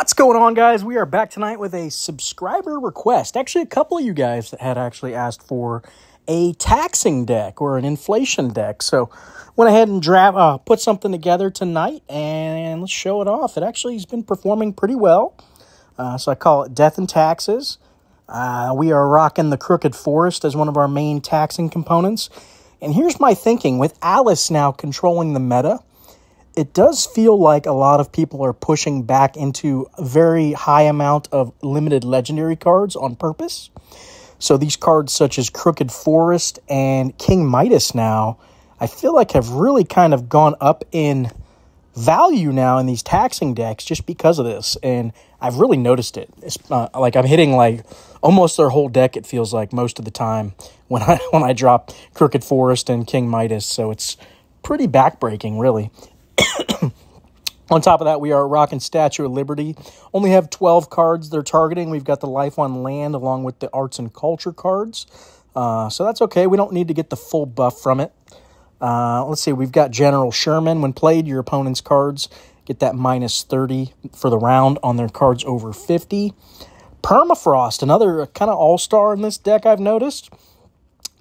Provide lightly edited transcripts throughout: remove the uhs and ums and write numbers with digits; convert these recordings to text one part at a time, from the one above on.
What's going on, guys? We are back tonight with a subscriber request. Actually, a couple of you guys that had actually asked for a taxing deck or an inflation deck. So went ahead and put something together tonight, and let's show it off. It actually has been performing pretty well. So I call it Death and Taxes. We are rocking the Crooked Forest as one of our main taxing components. And here's my thinking. With Alice now controlling the meta, it does feel like a lot of people are pushing back into a very high amount of limited legendary cards on purpose. So these cards such as Crooked Forest and King Midas now, I feel like have really kind of gone up in value now in these taxing decks just because of this. And I've really noticed it. It's, like I'm hitting like almost their whole deck, it feels like, most of the time when I drop Crooked Forest and King Midas. So it's pretty backbreaking, really. On top of that, we are rocking Statue of Liberty. Only have 12 cards they're targeting. We've got the Life on Land along with the Arts and Culture cards. So that's okay. We don't need to get the full buff from it. Let's see. We've got General Sherman. When played, your opponent's cards get that minus 30 for the round on their cards over 50. Permafrost, another kind of all-star in this deck I've noticed.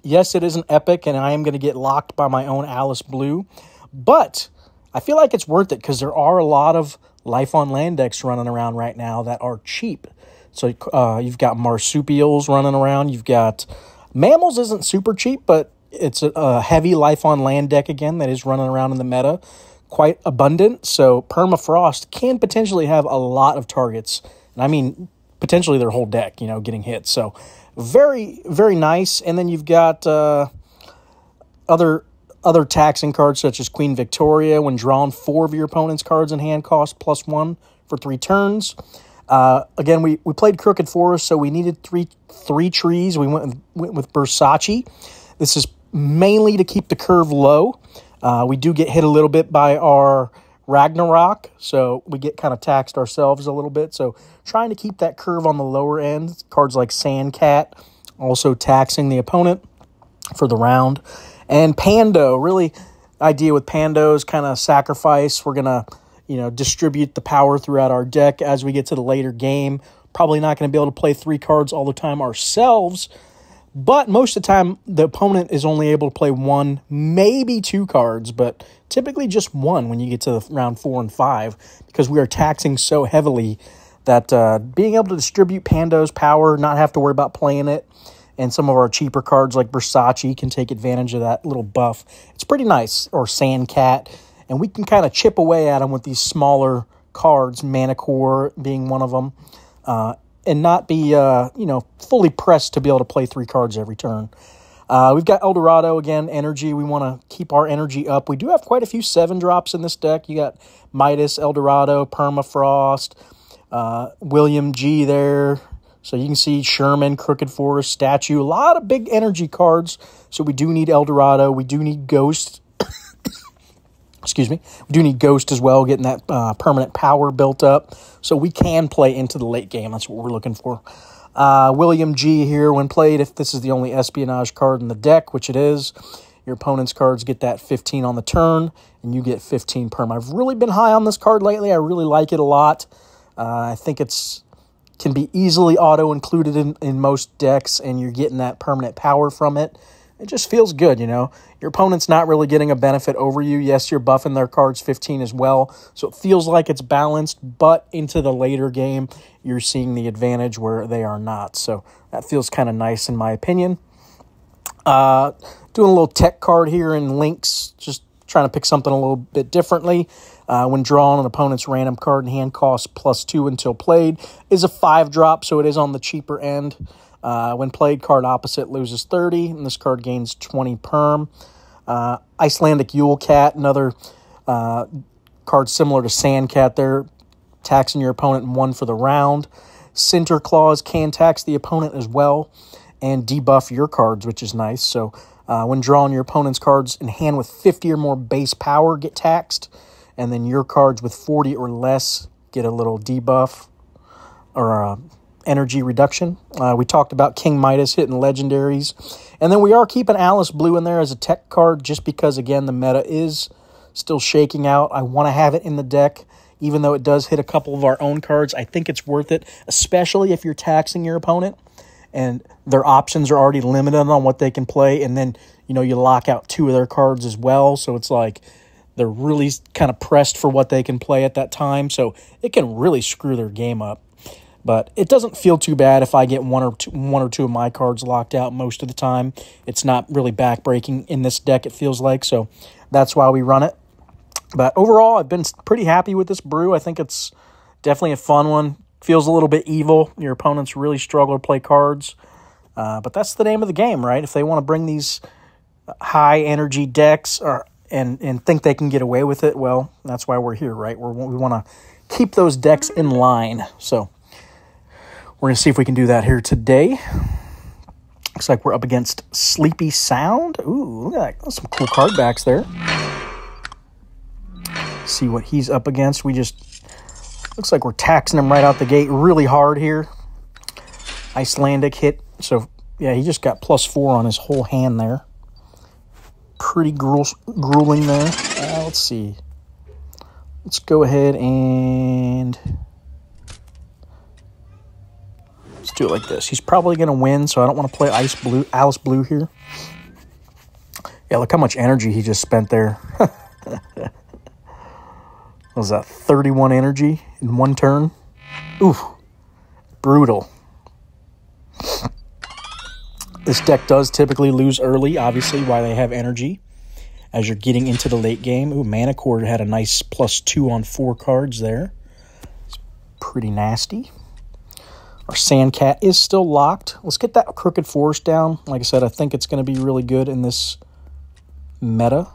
Yes, it is an epic, and I am going to get locked by my own Alice Blue. But I feel like it's worth it because there are a lot of Life on Land decks running around right now that are cheap. So you've got marsupials running around. You've got mammals isn't super cheap, but it's a heavy Life on Land deck again that is running around in the meta. Quite abundant. So Permafrost can potentially have a lot of targets. And I mean, potentially their whole deck, getting hit. So very, very nice. And then you've got other taxing cards such as Queen Victoria. When drawn, 4 of your opponent's cards in hand cost +1 for 3 turns. Again, we played Crooked Forest, so we needed three trees. We went with Versace. This is mainly to keep the curve low. We do get hit a little bit by our Ragnarok, so we get kind of taxed ourselves a little bit. So trying to keep that curve on the lower end. Cards like Sandcat also taxing the opponent for the round. And Pando, really, idea with Pando is kind of sacrifice. We're going to, distribute the power throughout our deck as we get to the later game. Probably not going to be able to play 3 cards all the time ourselves. But most of the time, the opponent is only able to play 1, maybe 2 cards. But typically just 1 when you get to round 4 and 5. Because we are taxing so heavily that being able to distribute Pando's power, not have to worry about playing it, and some of our cheaper cards like Versace can take advantage of that little buff. It's pretty nice. Or Sandcat. And we can kind of chip away at them with these smaller cards, Manicore being one of them. And not be, fully pressed to be able to play 3 cards every turn. We've got Eldorado, again, energy. We want to keep our energy up. We do have quite a few 7-drops in this deck. You got Midas, Eldorado, Permafrost, William G there. So you can see Sherman, Crooked Forest, Statue, a lot of big energy cards. So we do need Eldorado. We do need Ghost. Excuse me. We do need Ghost as well, getting that permanent power built up. So we can play into the late game. That's what we're looking for. William G here, when played, if this is the only espionage card in the deck, which it is, your opponent's cards get that 15 on the turn, and you get 15 perm. I've really been high on this card lately. I really like it a lot. I think it's can be easily auto-included in most decks, and you're getting that permanent power from it. It just feels good, Your opponent's not really getting a benefit over you. Yes, you're buffing their cards 15 as well, so it feels like it's balanced, but into the later game, you're seeing the advantage where they are not. So that feels kind of nice in my opinion. Doing a little tech card here in Lynx, just trying to pick something a little bit differently. When drawn, an opponent's random card in hand costs +2 until played. Is a 5-drop, so it is on the cheaper end. When played, card opposite loses 30, and this card gains 20 perm. Icelandic Yule Cat, another card similar to Sandcat there, taxing your opponent 1 for the round. Center Claws can tax the opponent as well, and debuff your cards, which is nice. So when drawn, your opponent's cards in hand with 50 or more base power get taxed, and then your cards with 40 or less get a little debuff or energy reduction. We talked about King Midas hitting legendaries. And then we are keeping Alice Blue in there as a tech card just because, again, the meta is still shaking out. I want to have it in the deck. even though it does hit a couple of our own cards. I think it's worth it, especially if you're taxing your opponent and their options are already limited on what they can play, and then, you know, you lock out 2 of their cards as well, so it's like they're really kind of pressed for what they can play at that time, so it can really screw their game up. But it doesn't feel too bad if I get one or two of my cards locked out most of the time. It's not really backbreaking in this deck, it feels like, so that's why we run it. But overall, I've been pretty happy with this brew. I think it's definitely a fun one. Feels a little bit evil. Your opponents really struggle to play cards. But that's the name of the game, right? If they want to bring these high-energy decks and think they can get away with it, well, that's why we're here, right? We want to keep those decks in line. So we're going to see if we can do that here today. Looks like we're up against Sleepy Sound. Ooh, look at that. That's some cool card backs there. See what he's up against. We just... Looks like we're taxing him right out the gate really hard here. Icelandic hit. So, yeah, he just got +4 on his whole hand there. Pretty grueling there. Let's see. Let's go ahead and... Let's do it like this. He's probably going to win, so I don't want to play Alice Blue here. Yeah, look how much energy he just spent there. What was that, 31 energy in one turn? Oof, brutal. This deck does typically lose early, obviously, while they have energy. As you're getting into the late game. Ooh, Mana Cord had a nice +2 on 4 cards there. It's pretty nasty. Our Sandcat is still locked. Let's get that Crooked Forest down. Like I said, I think it's going to be really good in this meta.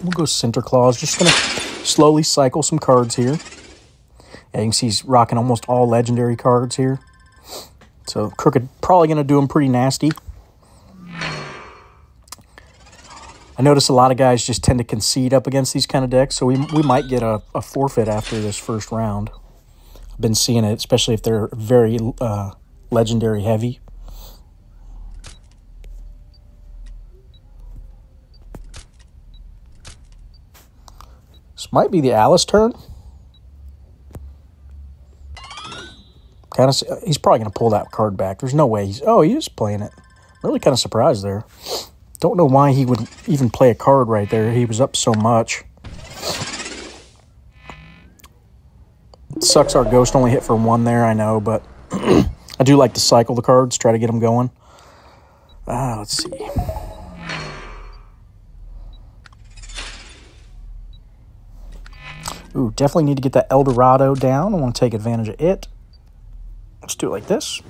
We'll go Center Claws. Just going to slowly cycle some cards here. Yeah, you can see he's rocking almost all legendary cards here. So Crooked probably going to do him pretty nasty. I notice a lot of guys just tend to concede up against these kind of decks, so we might get a forfeit after this first round. I've been seeing it, especially if they're very legendary heavy. This might be the Alice turn. He's probably going to pull that card back. There's no way he is playing it. Really kind of surprised there. Don't know why he would even play a card right there. He was up so much. It sucks our Ghost only hit for 1 there, I know, but I do like to cycle the cards, try to get them going. Let's see. Ooh, definitely need to get that Eldorado down. I want to take advantage of it. Let's do it like this.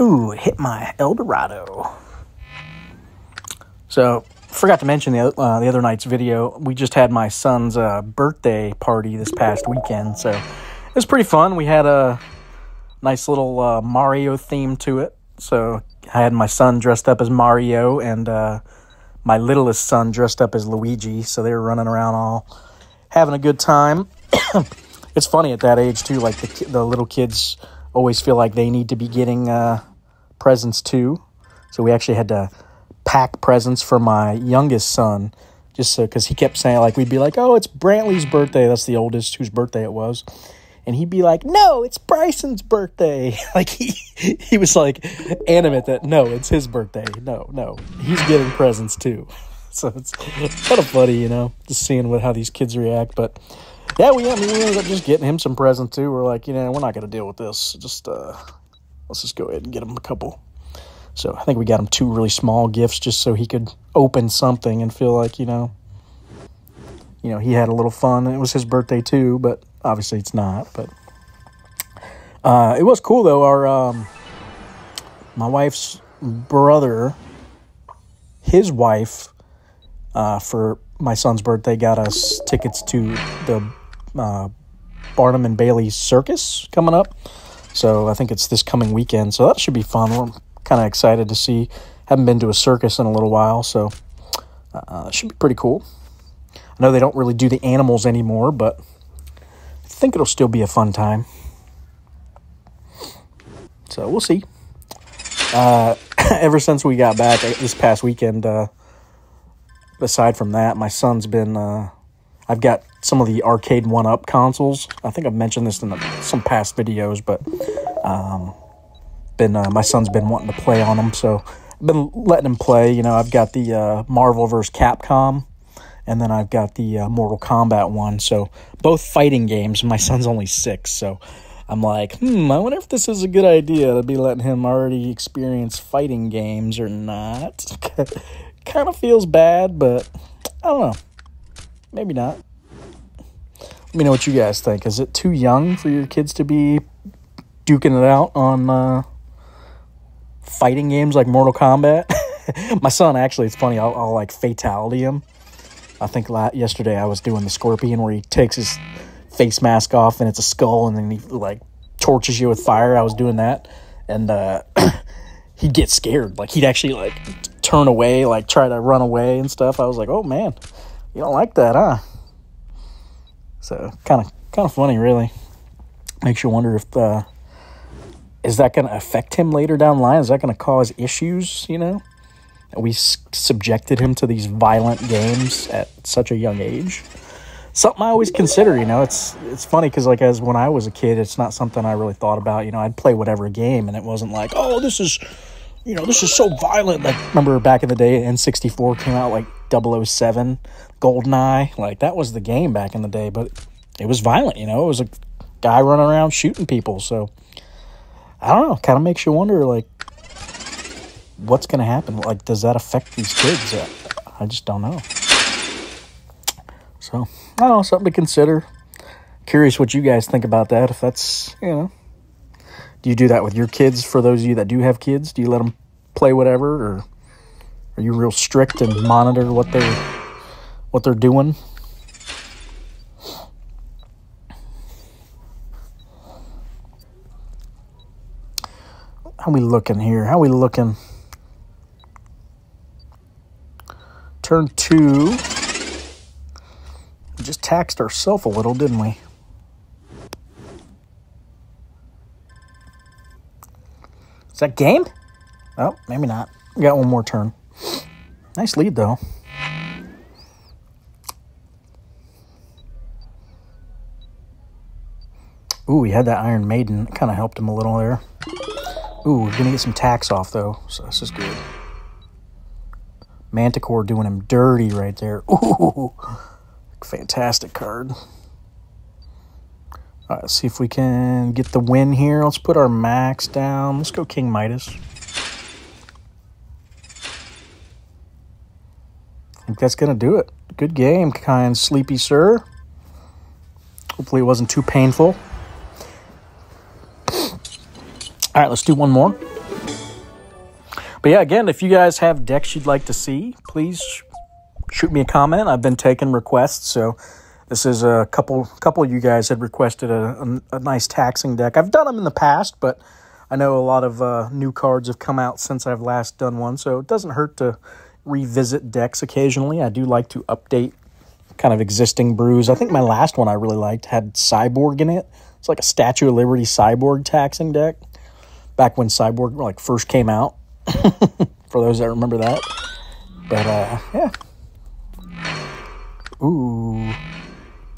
Ooh, hit my Eldorado. So, forgot to mention the other night's video. We just had my son's birthday party this past weekend, so it was pretty fun. We had a nice little Mario theme to it. So, I had my son dressed up as Mario and my littlest son dressed up as Luigi. So, they were running around all having a good time. It's funny at that age, too. Like, the little kids always feel like they need to be getting presents, too. So, we actually had to pack presents for my youngest son, just so, because he kept saying, like, we'd be like, oh, it's Brantley's birthday. That's the oldest whose birthday it was. And he'd be like, no, it's Bryson's birthday. Like, he was, like, animate that, no, it's his birthday. No, he's getting presents, too. So it's kind of funny, you know, just seeing how these kids react. But, yeah, we ended up just getting him some presents, too. We're like, you know, we're not going to deal with this. Just, let's just go ahead and get him a couple. So I think we got him 2 really small gifts just so he could open something and feel like, you know, he had a little fun. It was his birthday too, but obviously it's not. But it was cool though. Our my wife's brother, his wife, for my son's birthday, got us tickets to the Barnum and Bailey Circus coming up. So I think it's this coming weekend. So that should be fun. We're kind of excited to see. Haven't been to a circus in a little while, so it should be pretty cool. I know they don't really do the animals anymore, but I think it'll still be a fun time. So we'll see. ever since we got back this past weekend, aside from that, my son's been, I've got some of the arcade 1-up consoles. I think I've mentioned this in some past videos, but my son's been wanting to play on them, so I've been letting him play. You know, I've got the Marvel vs. Capcom, and then I've got the Mortal Kombat one, so both fighting games. My son's only 6, so I'm like, I wonder if this is a good idea to be letting him already experience fighting games or not. Kind of feels bad, but I don't know. Maybe not. Let me know what you guys think. Is it too young for your kids to be duking it out on fighting games like Mortal Kombat? My son, actually, it's funny, I'll like fatality him. I think yesterday I was doing the Scorpion where he takes his face mask off and it's a skull and then he like torches you with fire. I was doing that, and he'd get scared. Like he'd actually like turn away, like try to run away and stuff. I was like, oh man, you don't like that, huh? So kind of funny, really. Makes you wonder if is that going to affect him later down the line? Is that going to cause issues? You know, we subjected him to these violent games at such a young age. Something I always consider, you know. It's funny because, like, as when I was a kid, it's not something I really thought about. You know, I'd play whatever game, and it wasn't like, oh, this is so violent. Like, remember back in the day, N64 came out, like, 007, GoldenEye. Like, that was the game back in the day, but it was violent, you know. It was a guy running around shooting people, so I don't know. Kind of makes you wonder, like, what's going to happen? Like, does that affect these kids? I just don't know. So, I don't know, something to consider. Curious what you guys think about that. If that's, you know, do you do that with your kids? For those of you that do have kids, do you let them play whatever, or are you real strict and monitor what they're doing? How we looking here? How we looking? Turn 2. We just taxed ourselves a little, didn't we? Is that game? Oh, maybe not. We got one more turn. Nice lead, though. Ooh, he had that Iron Maiden. It kind of helped him a little there. Ooh, we're going to get some tax off, though, so this is good. Manticore doing him dirty right there. Ooh, fantastic card. All right, let's see if we can get the win here. Let's put our max down. Let's go King Midas. I think that's going to do it. Good game, kind sleepy sir. Hopefully it wasn't too painful. All right, let's do one more. But yeah, again, if you guys have decks you'd like to see, please shoot me a comment. I've been taking requests, so this is a couple of you guys had requested a nice taxing deck. I've done them in the past, but I know a lot of new cards have come out since I've last done one, so it doesn't hurt to revisit decks occasionally. I do like to update kind of existing brews. I think my last one I really liked had Cyborg in it. It's like a Statue of Liberty Cyborg taxing deck, back when Cyborg like first came out. For those that remember that. But yeah. Ooh,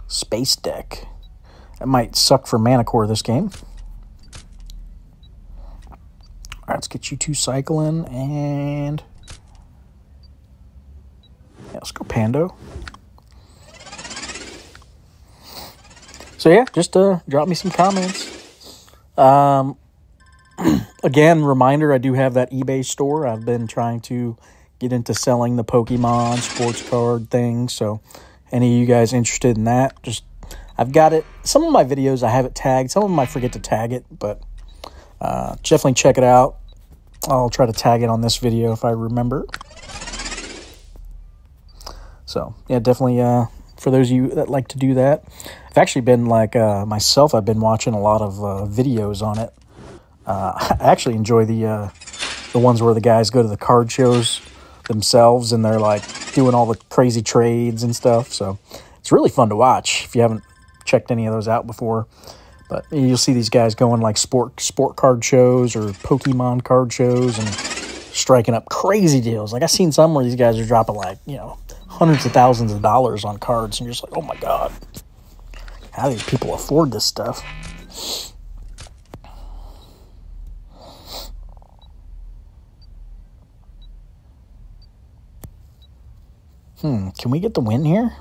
space deck. That might suck for Manticore this game. All right, let's get you 2 cycling, and yeah, let's go Pando. So yeah, just drop me some comments. Again, reminder, I do have that eBay store. I've been trying to get into selling the Pokemon sports card thing, so any of you guys interested in that, I've got it. Some of my videos I have it tagged. Some of them I forget to tag it, but definitely check it out. I'll try to tag it on this video if I remember. So, yeah, definitely for those of you that like to do that. I've actually been, like, myself, I've been watching a lot of videos on it. I actually enjoy the ones where the guys go to the card shows themselves and they're like doing all the crazy trades and stuff. So it's really fun to watch if you haven't checked any of those out before. But you'll see these guys going like sport card shows or Pokemon card shows and striking up crazy deals. Like, I seen some where these guys are dropping, like, hundreds of thousands of dollars on cards, and you're just like, oh my God, how do these people afford this stuff? Can we get the win here?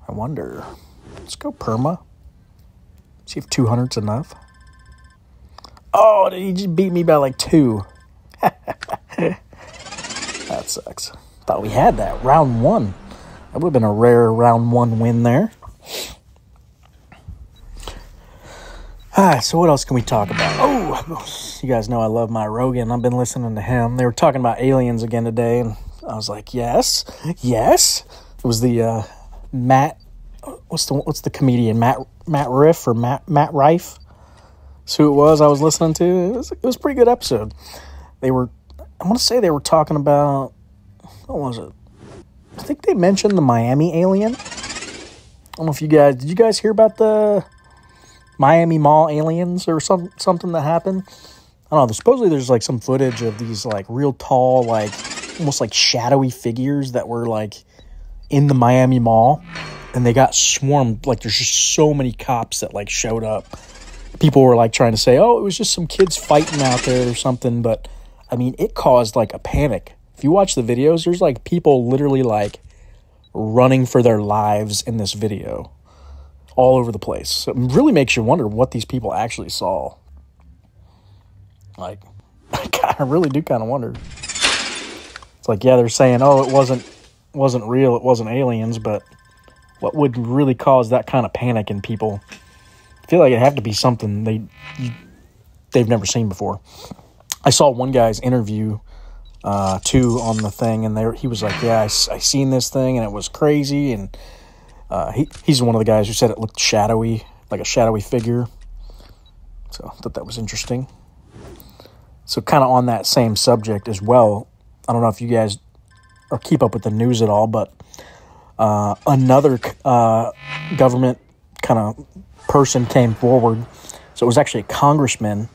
I wonder. Let's go perma. See if 200's enough. Oh, he just beat me by like 2. That sucks. Thought we had that. Round 1. That would have been a rare round 1 win there. So what else can we talk about? Oh, you guys know I love my Rogan. I've been listening to him. They were talking about aliens again today, and I was like, yes. It was the Matt. What's the comedian? Matt Rife or Matt Rife? That's who it was I was listening to. It was a pretty good episode. I want to say they were talking about, what was it? I think they mentioned the Miami alien. I don't know if did you guys hear about the Miami Mall aliens or something that happened? I don't know. Supposedly there's like some footage of these like real tall, like almost like shadowy figures that were like in the Miami Mall, and they got swarmed. Like, there's just so many cops that like showed up. People were like trying to say, oh, it was just some kids fighting out there or something. But I mean, it caused like a panic. If you watch the videos, there's like people literally like running for their lives in this video all over the place. So it really makes you wonder what these people actually saw. Like, I really do kind of wonder. It's like, yeah, they're saying, oh, it wasn't real, it wasn't aliens, but what would really cause that kind of panic in people? I feel like it'd have to be something they've never seen before. I saw one guy's interview too on the thing, and he was like, yeah, I seen this thing, and it was crazy, and he's one of the guys who said it looked shadowy, like a shadowy figure. So I thought that was interesting. So kind of on that same subject as well, I don't know if you guys or keep up with the news at all, but another government kind of person came forward. So it was actually a congressman.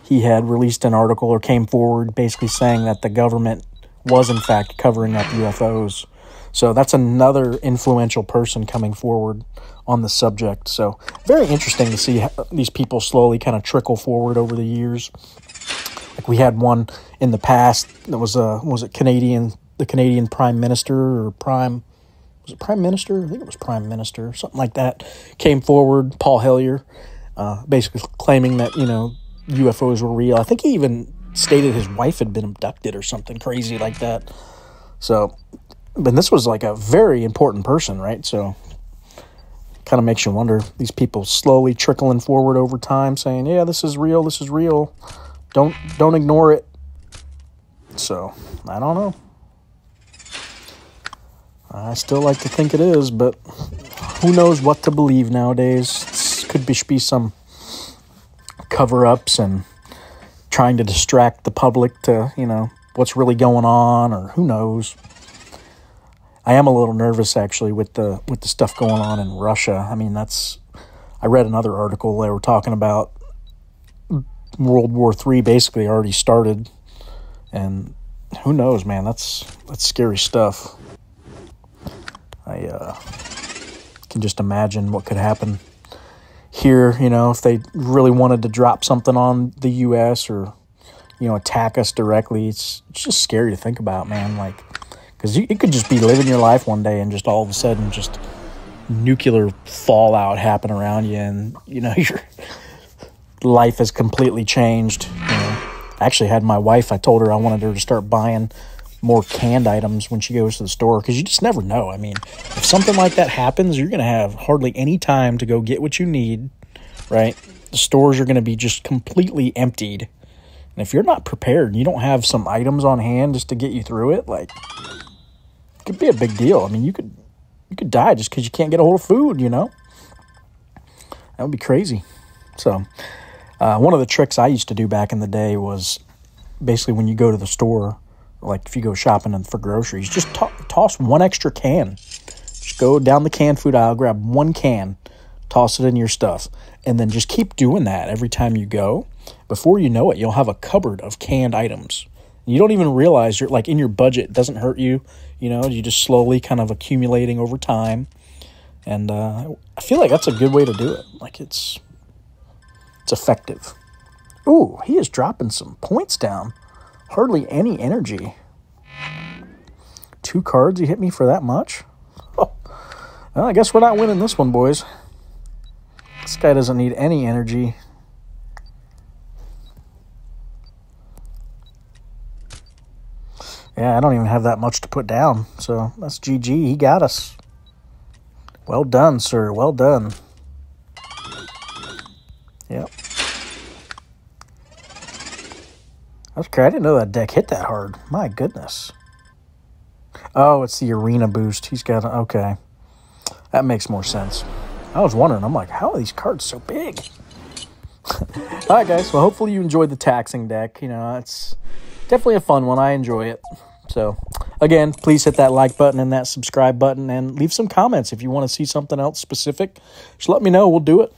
He had released an article or came forward basically saying that the government was in fact covering up UFOs. So that's another influential person coming forward on the subject. So very interesting to see how these people slowly kind of trickle forward over the years. Like, we had one in the past that was it the Canadian Prime Minister or Prime Minister? I think it was Prime Minister, something like that, came forward, Paul Hellyer, basically claiming that, UFOs were real. I think he even stated his wife had been abducted or something crazy like that. So, but this was like a very important person, right? So kind of makes you wonder, these people slowly trickling forward over time saying, yeah, this is real. Don't ignore it. So, I don't know. I still like to think it is, but who knows what to believe nowadays. This could be some cover-ups and trying to distract the public to, what's really going on, or who knows. I am a little nervous, actually, with the stuff going on in Russia. I mean, I read another article. They were talking about World War III basically already started, and who knows, man? That's scary stuff. I can just imagine what could happen here, if they really wanted to drop something on the U.S. or, attack us directly. It's just scary to think about, man. Like, because you could just be living your life one day and just all of a sudden just nuclear fallout happen around you, and, your life has completely changed. I actually had my wife, I told her I wanted her to start buying more canned items when she goes to the store, because you just never know. I mean, if something like that happens, you're going to have hardly any time to go get what you need, right? The stores are going to be just completely emptied. And if you're not prepared and you don't have some items on hand just to get you through it, like, it could be a big deal. I mean, you could die just because you can't get a hold of food, That would be crazy. So, one of the tricks I used to do back in the day was basically when you go to the store, like if you go shopping for groceries, just toss one extra can. Just go down the canned food aisle, grab one can, toss it in your stuff, and then just keep doing that every time you go. before you know it, you'll have a cupboard of canned items. You don't even realize you're like in your budget. It doesn't hurt you. You know, you just slowly kind of accumulating over time. And I feel like that's a good way to do it. Like it's effective. Ooh, he is dropping some points down. Hardly any energy. 2 cards he hit me for that much? Oh. Well, I guess we're not winning this one, boys. This guy doesn't need any energy. Yeah, I don't even have that much to put down. So that's GG. He got us. Well done, sir. Well done. Yep. That's crazy. I didn't know that deck hit that hard. My goodness. Oh, it's the arena boost. He's got... Okay. That makes more sense. I was wondering. I'm like, how are these cards so big? All right, guys. Well, hopefully you enjoyed the taxing deck. You know, it's definitely a fun one. I enjoy it. So, again, please hit that like button and that subscribe button and leave some comments if you want to see something else specific. Just let me know. We'll do it.